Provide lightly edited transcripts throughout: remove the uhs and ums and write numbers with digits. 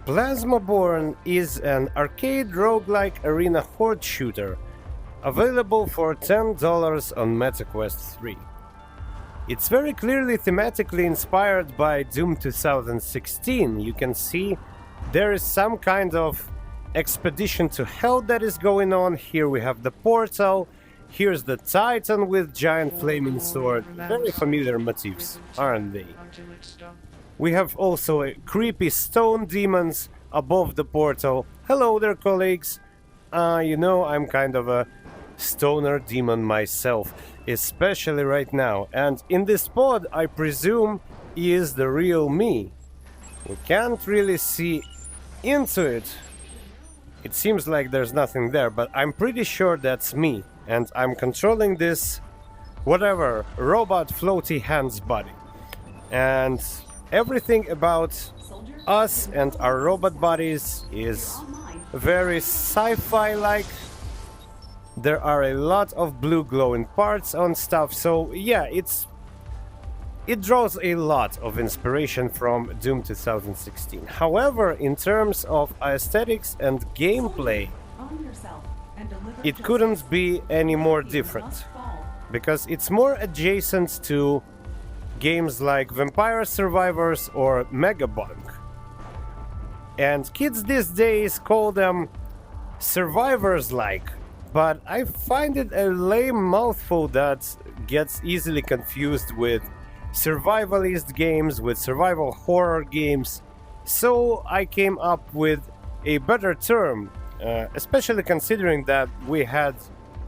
Plasmaborne is an arcade roguelike arena horde shooter, available for $10 on MetaQuest 3. It's very clearly thematically inspired by Doom 2016. You can see there is some kind of expedition to hell that is going on. Here we have the portal, here's the Titan with giant flaming sword. Very familiar motifs, aren't they? We have also creepy stone demons above the portal. Hello there, colleagues. I'm kind of a stoner demon myself, especially right now. And in this pod, I presume, is the real me. We can't really see into it. It seems like there's nothing there, but I'm pretty sure that's me. And I'm controlling this, whatever, robot floaty hands body. And everything about us and our robot bodies is very sci-fi like. There are a lot of blue glowing parts on stuff, so yeah, it draws a lot of inspiration from Doom 2016. However, in terms of aesthetics and gameplay, it couldn't be any more different, because it's more adjacent to games like Vampire Survivors or Megabunk. And kids these days call them survivors-like, but I find it a lame mouthful that gets easily confused with survivalist games, with survival horror games. So I came up with a better term, especially considering that we had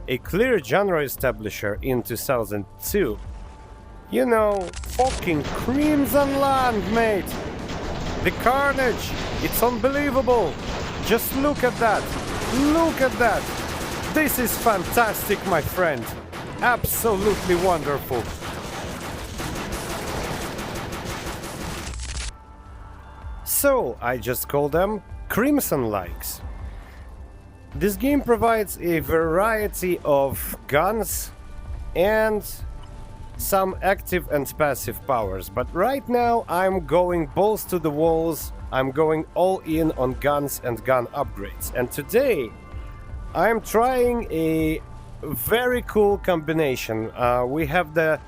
a clear genre establisher in 2002. You know, fucking Crimson Land, mate! The carnage! It's unbelievable! Just look at that! Look at that! This is fantastic, my friend! Absolutely wonderful! So, I just call them crimson-likes. This game provides a variety of guns and some active and passive powers, but right now I'm going balls to the walls. I'm going all in on guns and gun upgrades, and today I'm trying a very cool combination. We have the,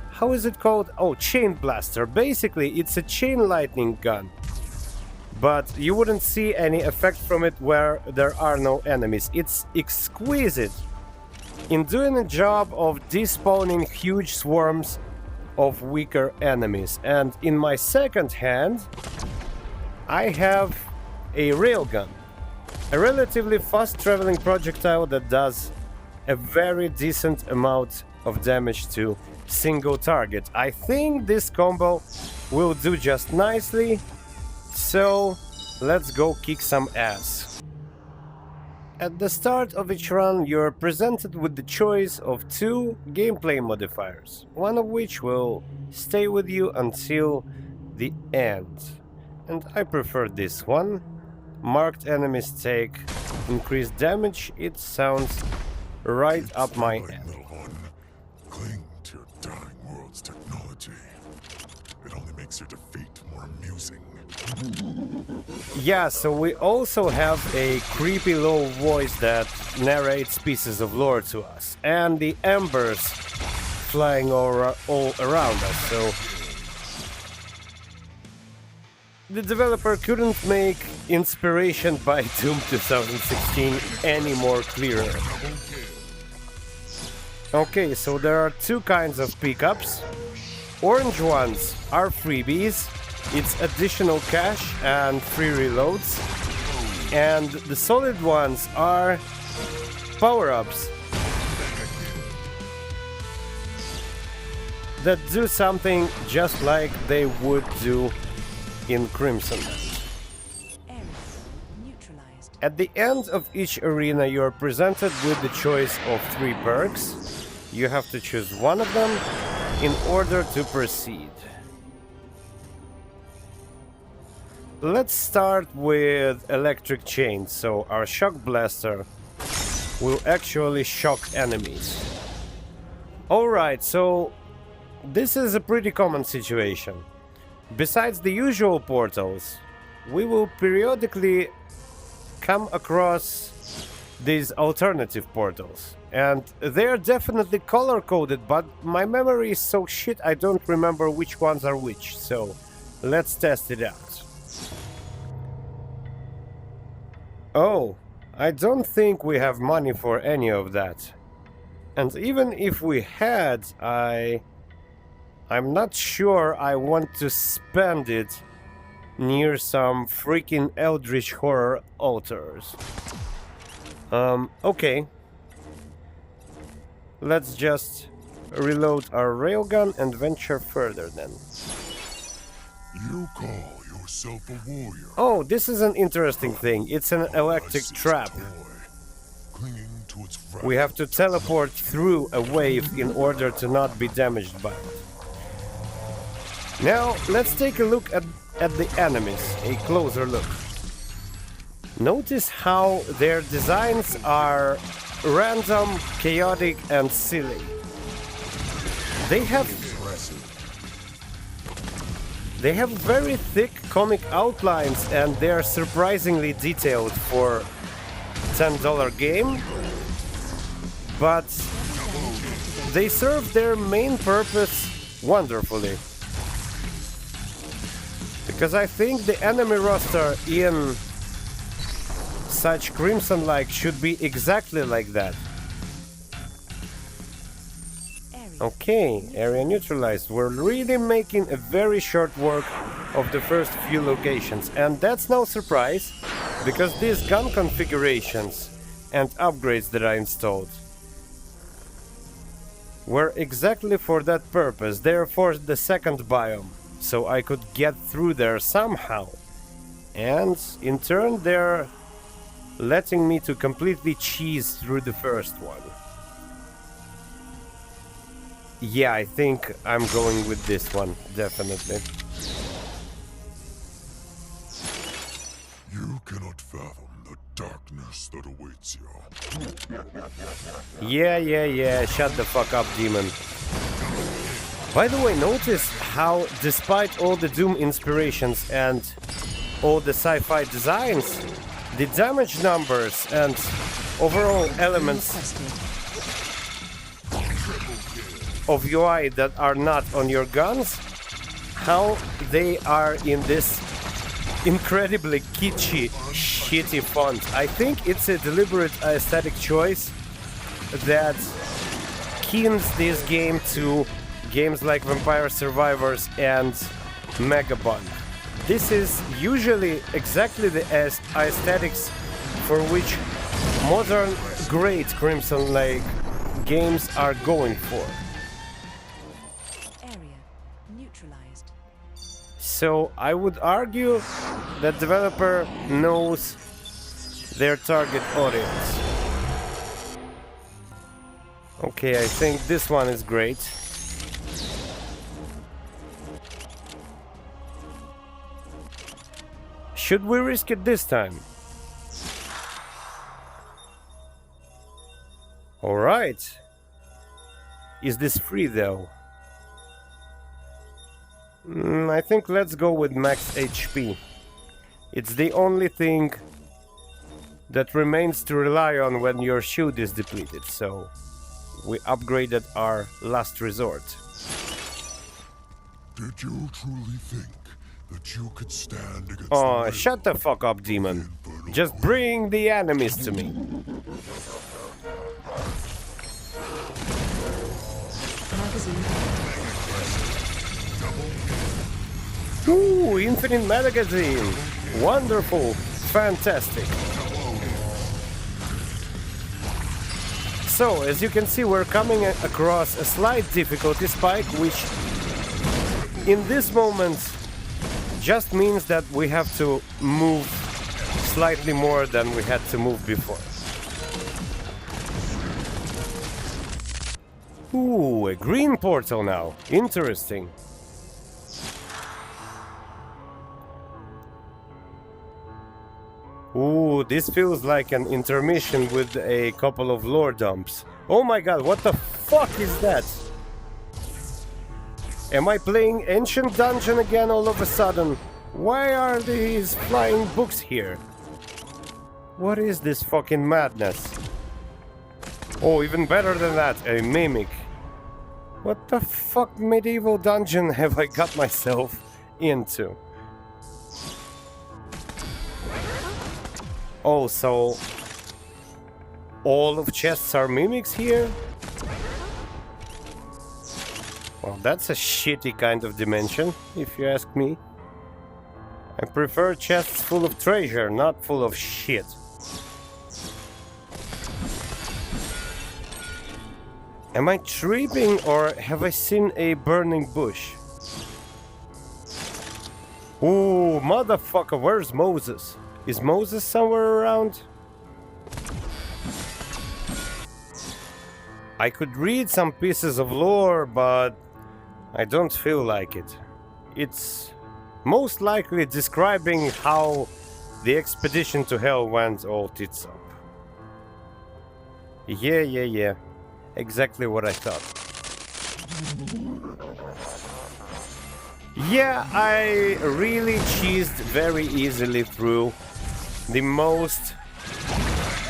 how is it called? Oh, chain blaster. Basically it's a chain lightning gun, but you wouldn't see any effect from it where there are no enemies. It's exquisite in doing a job of despawning huge swarms of weaker enemies. And in my second hand, I have a railgun, a relatively fast-traveling projectile that does a very decent amount of damage to single target. I think this combo will do just nicely, so let's go kick some ass. At the start of each run, you're presented with the choice of two gameplay modifiers, one of which will stay with you until the end. And I prefer this one. Marked enemies take increased damage. It sounds right up my alley. Cling to your dying world's technology. It only makes your defeat more amusing. Yeah, so we also have a creepy low voice that narrates pieces of lore to us, and the embers flying all around us, so the developer couldn't make inspiration by Doom 2016 any more clearer. Okay, so there are two kinds of pickups. Orange ones are freebies. It's additional cash and free reloads. And the solid ones are power-ups that do something just like they would do in Crimson. At the end of each arena, you are presented with the choice of 3 perks. You have to choose one of them in order to proceed. Let's start with electric chain, so our shock blaster will actually shock enemies. Alright, so this is a pretty common situation. Besides the usual portals, we will periodically come across these alternative portals. And they're definitely color-coded, but my memory is so shit I don't remember which ones are which, so let's test it out. Oh, I don't think we have money for any of that. And even if we had, I'm not sure I want to spend it near some freaking eldritch horror altars. Okay. Let's just reload our railgun and venture further then. You call yourself a warrior. Oh, this is an interesting thing. It's an electric trap. Clinging to its We have to teleport through a wave in order to not be damaged by it. Now, let's take a look at the enemies, a closer look. Notice how their designs are random, chaotic, and silly. They have very thick comic outlines, and they are surprisingly detailed for $10 game, but they serve their main purpose wonderfully. Because I think the enemy roster in such crimson-like should be exactly like that. Okay, area neutralized. We're really making a very short work of the first few locations, and that's no surprise, because these gun configurations and upgrades that I installed were exactly for that purpose. They're for the second biome, so I could get through there somehow. And in turn, they're letting me to completely cheese through the first one. Yeah, I think I'm going with this one, definitely. You cannot fathom the darkness that awaits you. Yeah, shut the fuck up, demon. By the way, notice how, despite all the Doom inspirations and all the sci-fi designs, the damage numbers and overall elements of UI that are not on your guns, how they are in this incredibly kitschy, shitty font. I think it's a deliberate aesthetic choice that keens this game to games like Vampire Survivors and Megabug. This is usually exactly the aesthetics for which modern great crimson-like games are going for. So I would argue that developer knows their target audience. Okay, I think this one is great. Should we risk it this time? Alright. Is this free though? I think let's go with max HP. It's the only thing that remains to rely on when your shield is depleted, so we upgraded our last resort. Did you truly think that you could stand against Oh, shut the fuck up, demon. Just bring the enemies to me. Ooh, infinite magazine! Wonderful! Fantastic! So, as you can see, we're coming across a slight difficulty spike, which in this moment just means that we have to move slightly more than we had to move before. Ooh, a green portal now. Interesting. Ooh, this feels like an intermission with a couple of lore dumps. Oh my god, what the fuck is that? Am I playing Ancient Dungeon again all of a sudden? Why are these flying books here? What is this fucking madness? Oh, even better than that, a mimic. What the fuck medieval dungeon have I got myself into? Oh, so all of chests are mimics here? Well, that's a shitty kind of dimension, if you ask me. I prefer chests full of treasure, not full of shit. Am I tripping or have I seen a burning bush? Ooh, motherfucker, where's Moses? Is Moses somewhere around? I could read some pieces of lore, but I don't feel like it. It's most likely describing how the expedition to hell went all tits up. Yeah. Exactly what I thought. Yeah, I really cheesed very easily through the most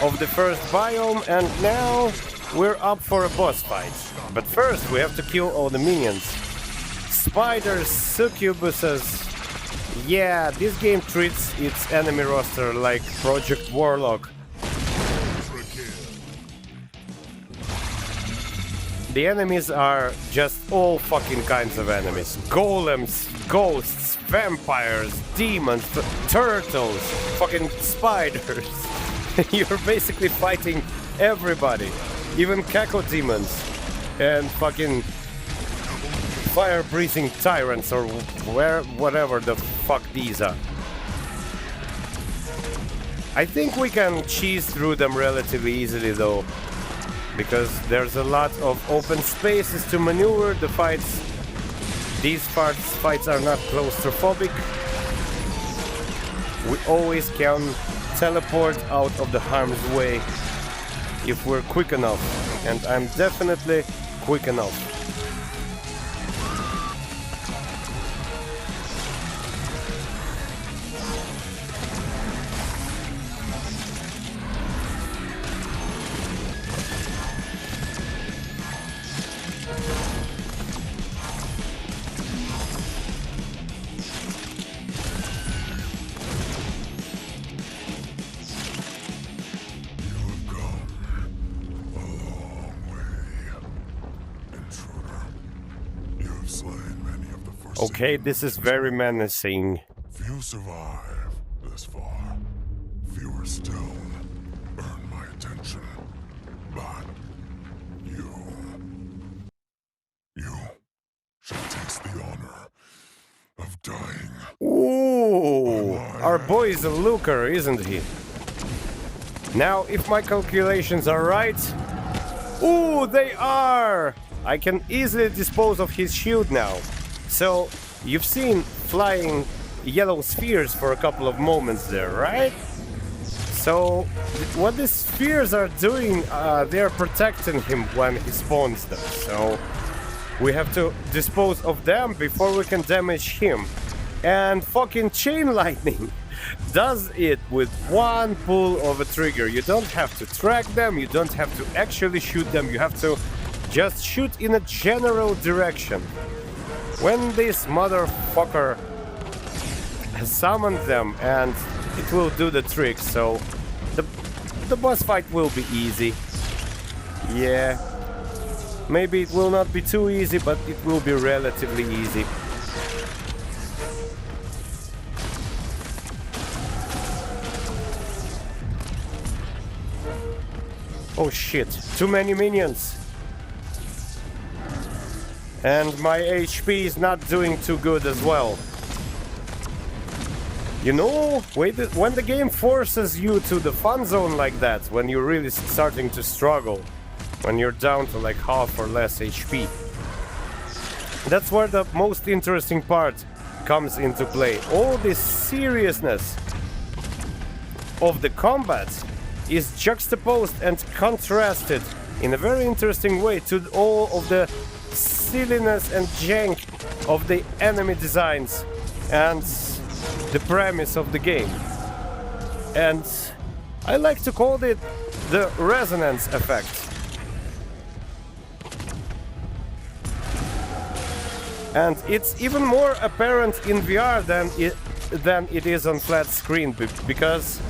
of the first biome, and now we're up for a boss fight. But first we have to kill all the minions. Spiders, succubuses. Yeah, this game treats its enemy roster like Project Warlock. The enemies are just all fucking kinds of enemies. Golems, ghosts, vampires, demons, turtles, fucking spiders. You're basically fighting everybody. Even cacodemons and fucking fire-breathing tyrants or whatever the fuck these are. I think we can cheese through them relatively easily though, because there's a lot of open spaces to maneuver. The fights, these fights are not claustrophobic. We always can teleport out of the harm's way if we're quick enough, and I'm definitely quick enough. Okay, this is very menacing. Few survive this far. Fewer still earn my attention. But you shall taste the honor of dying. Ooh, our boy is a looker, isn't he? Now, if my calculations are right... Ooh, they are! I can easily dispose of his shield now. So, you've seen flying yellow spheres for a couple of moments there, right? So, what these spheres are doing, they're protecting him when he spawns them. So, we have to dispose of them before we can damage him. And fucking chain lightning does it with one pull of a trigger. You don't have to track them, you don't have to actually shoot them, you have to just shoot in a general direction. When this motherfucker has summoned them, and it will do the trick, so the boss fight will be easy. Yeah, maybe it will not be too easy, but it will be relatively easy. Oh shit, too many minions. And my HP is not doing too good as well. You know, when the game forces you to the fun zone like that, when you're really starting to struggle, when you're down to like half or less HP, that's where the most interesting part comes into play. All this seriousness of the combat is juxtaposed and contrasted in a very interesting way to all of the silliness and jank of the enemy designs, and the premise of the game. And I like to call it the resonance effect. And it's even more apparent in VR than it is on flat screen, because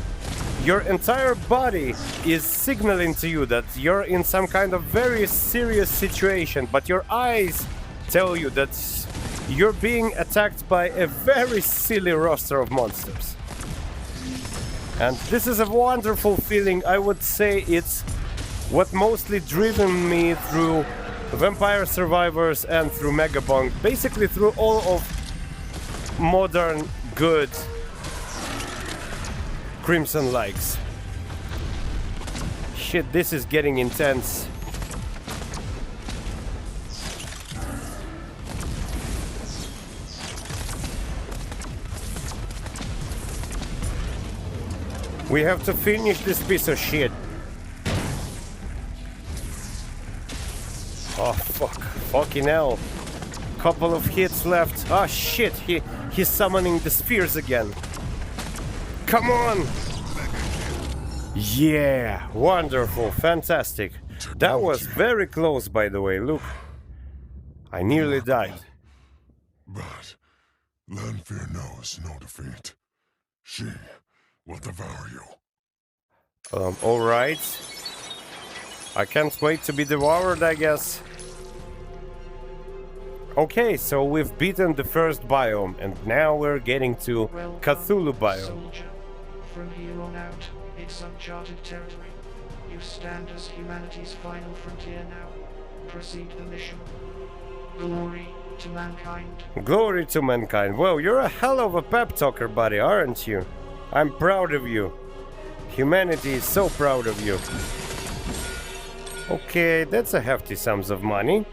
your entire body is signaling to you that you're in some kind of very serious situation, but your eyes tell you that you're being attacked by a very silly roster of monsters. And this is a wonderful feeling. I would say it's what mostly driven me through Vampire Survivors and through Megabong, basically through all of modern good Crimson likes. Shit, this is getting intense. We have to finish this piece of shit. Oh fuck, fucking hell. Couple of hits left. Oh shit, he's summoning the spheres again. Come on! Yeah, wonderful, fantastic. That was very close, by the way, look. I nearly died. But Lanfear knows no defeat. She will devour you. Alright. I can't wait to be devoured, I guess. Okay, so we've beaten the first biome, and now we're getting to Cthulhu biome. Soldier. From here on out, it's uncharted territory. You stand as humanity's final frontier now. Proceed the mission. Glory to mankind. Glory to mankind. Well, you're a hell of a pep talker, buddy, aren't you? I'm proud of you. Humanity is so proud of you. Okay, that's a hefty sums of money.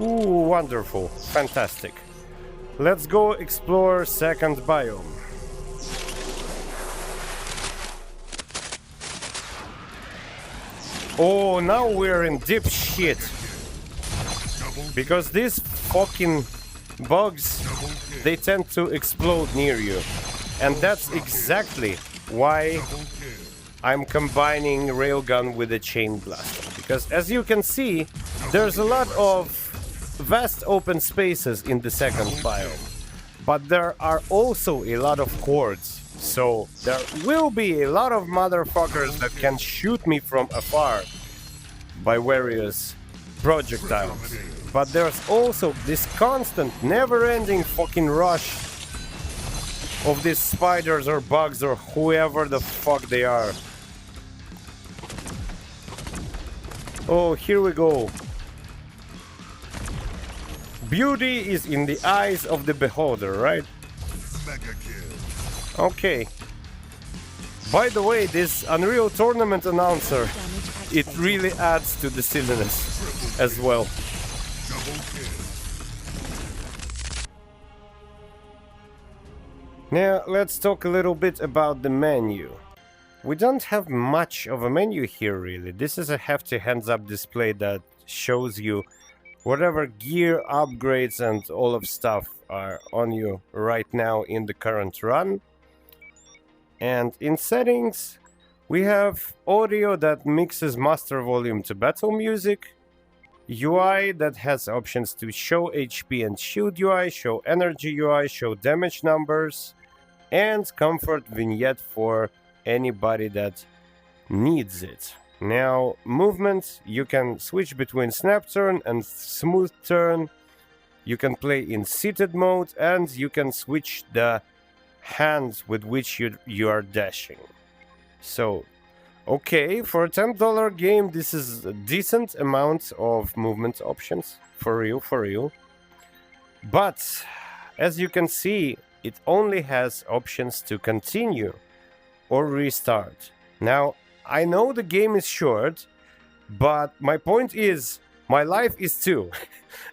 Ooh, wonderful. Fantastic. Let's go explore second biome. Oh, now we're in deep shit. Because these fucking bugs, they tend to explode near you. And that's exactly why I'm combining railgun with a chain blaster. Because as you can see, there's a lot of vast open spaces in the second biome. But there are also a lot of hordes. So there will be a lot of motherfuckers that can shoot me from afar by various projectiles. But there's also this constant, never-ending fucking rush of these spiders or bugs or whoever the fuck they are. Oh, here we go. Beauty is in the eyes of the beholder, right? Okay. By the way, this Unreal Tournament announcer, it really adds to the silliness as well. Now, let's talk a little bit about the menu. We don't have much of a menu here, really. This is a hefty hands-up display that shows you whatever gear, upgrades, and all of stuff are on you right now in the current run. And in settings, we have audio that mixes master volume to battle music, UI that has options to show HP and shield UI, show energy UI, show damage numbers, and comfort vignette for anybody that needs it. Now, movement, you can switch between snap turn and smooth turn. You can play in seated mode, and you can switch the hands with which you are dashing. So, okay, for a $10 game, this is a decent amount of movement options. For real. But, as you can see, it only has options to continue or restart. Now, I know the game is short, but my point is, my life is too,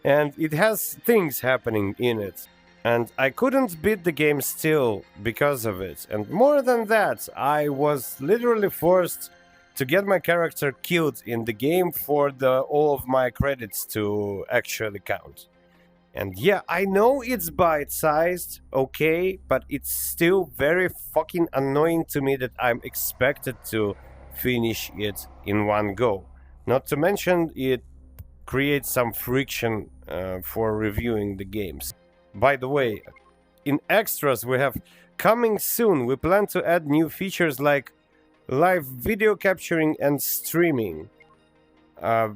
and it has things happening in it. And I couldn't beat the game still because of it. And more than that, I was literally forced to get my character killed in the game for all of my credits to actually count. And yeah, I know it's bite-sized, okay, but it's still very fucking annoying to me that I'm expected to finish it in one go. Not to mention, it creates some friction for reviewing the games. By the way, in extras we have coming soon, we plan to add new features like live video capturing and streaming. Uh,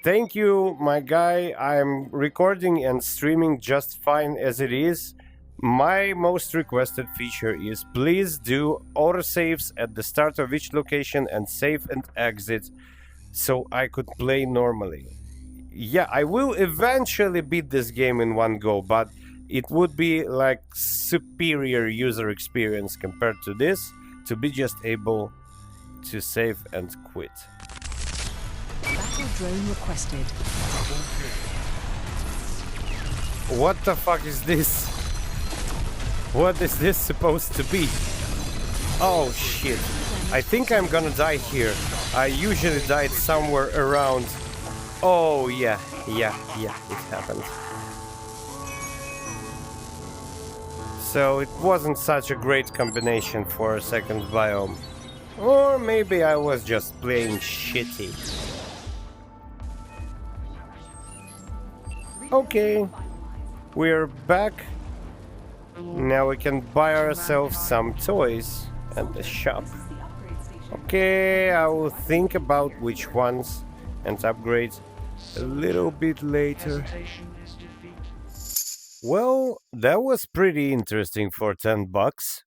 Thank you, my guy. I'm recording and streaming just fine as it is. My most requested feature is please do autosaves at the start of each location and save and exit so I could play normally. Yeah, I will eventually beat this game in one go, but it would be like superior user experience compared to this to be just able to save and quit. Battle drone requested. What the fuck is this? What is this supposed to be? Oh shit. I think I'm gonna die here. I usually died somewhere around. Oh yeah, it happened. So it wasn't such a great combination for a second biome. Or maybe I was just playing shitty. Okay, we're back. Now we can buy ourselves some toys at the shop. Okay, I will think about which ones and upgrade a little bit later. Hesitation is defeat. Well, that was pretty interesting for $10.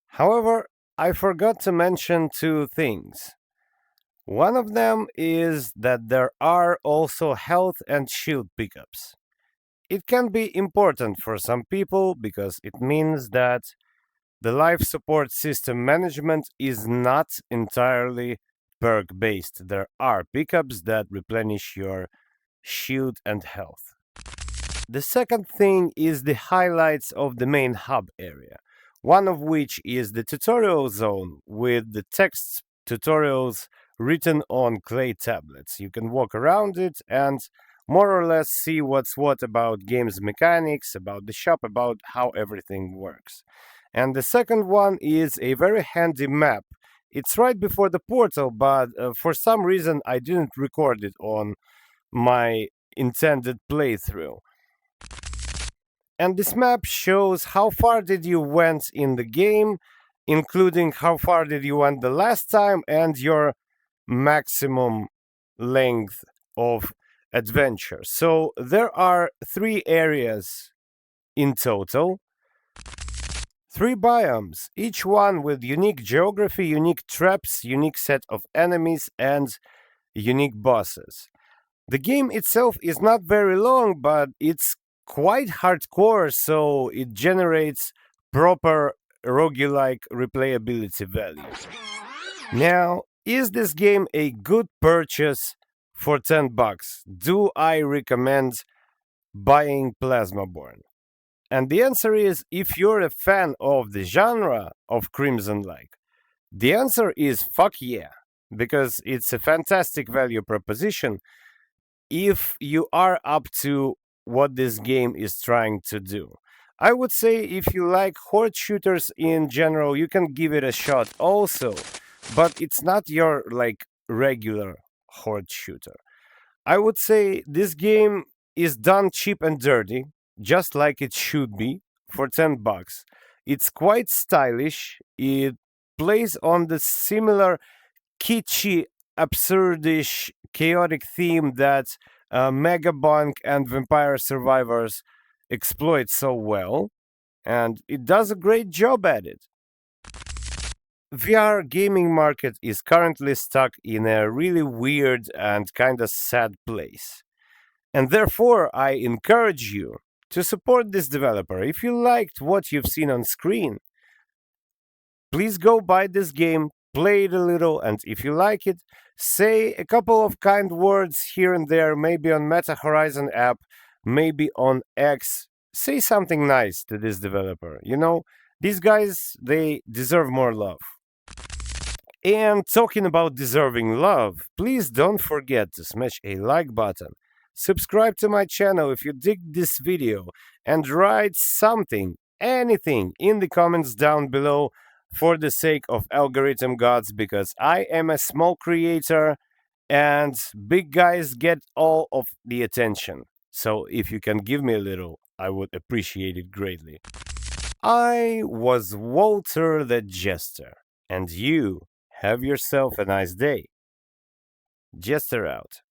However, I forgot to mention two things. One of them is that there are also health and shield pickups. It can be important for some people because it means that the life support system management is not entirely perk based. There are pickups that replenish your shield and health. The second thing is the highlights of the main hub area, one of which is the tutorial zone with the text tutorials written on clay tablets. You can walk around it and more or less see what's what about games mechanics, about the shop, about how everything works. And the second one is a very handy map. It's right before the portal, but for some reason I didn't record it on my intended playthrough. And this map shows how far did you went in the game, including how far did you went the last time and your maximum length of adventure. So there are 3 areas in total, 3 biomes, each one with unique geography, unique traps, unique set of enemies, and unique bosses. The game itself is not very long, but it's quite hardcore, so it generates proper roguelike replayability value. Now, is this game a good purchase for $10? Do I recommend buying Plasmaborne? And the answer is if you're a fan of the genre of crimsonlike, the answer is fuck yeah, because it's a fantastic value proposition if you are up to what this game is trying to do. I would say if you like horde shooters in general, you can give it a shot also, but it's not your like regular horde shooter. I would say this game is done cheap and dirty, just like it should be, for $10. It's quite stylish. It plays on the similar kitschy, absurdish, chaotic theme that Megabunk and Vampire Survivors exploit so well, and it does a great job at it. VR gaming market is currently stuck in a really weird and kind of sad place. And therefore, I encourage you to support this developer. If you liked what you've seen on screen, please go buy this game, play it a little, and if you like it, say a couple of kind words here and there, maybe on Meta Horizon app, maybe on X. Say something nice to this developer. You know, these guys, they deserve more love. And talking about deserving love, please don't forget to smash a like button, subscribe to my channel if you dig this video, and write something, anything, in the comments down below for the sake of algorithm gods, because I am a small creator and big guys get all of the attention. So if you can give me a little, I would appreciate it greatly. I was Walter the Jester, and you have yourself a nice day. Jester out.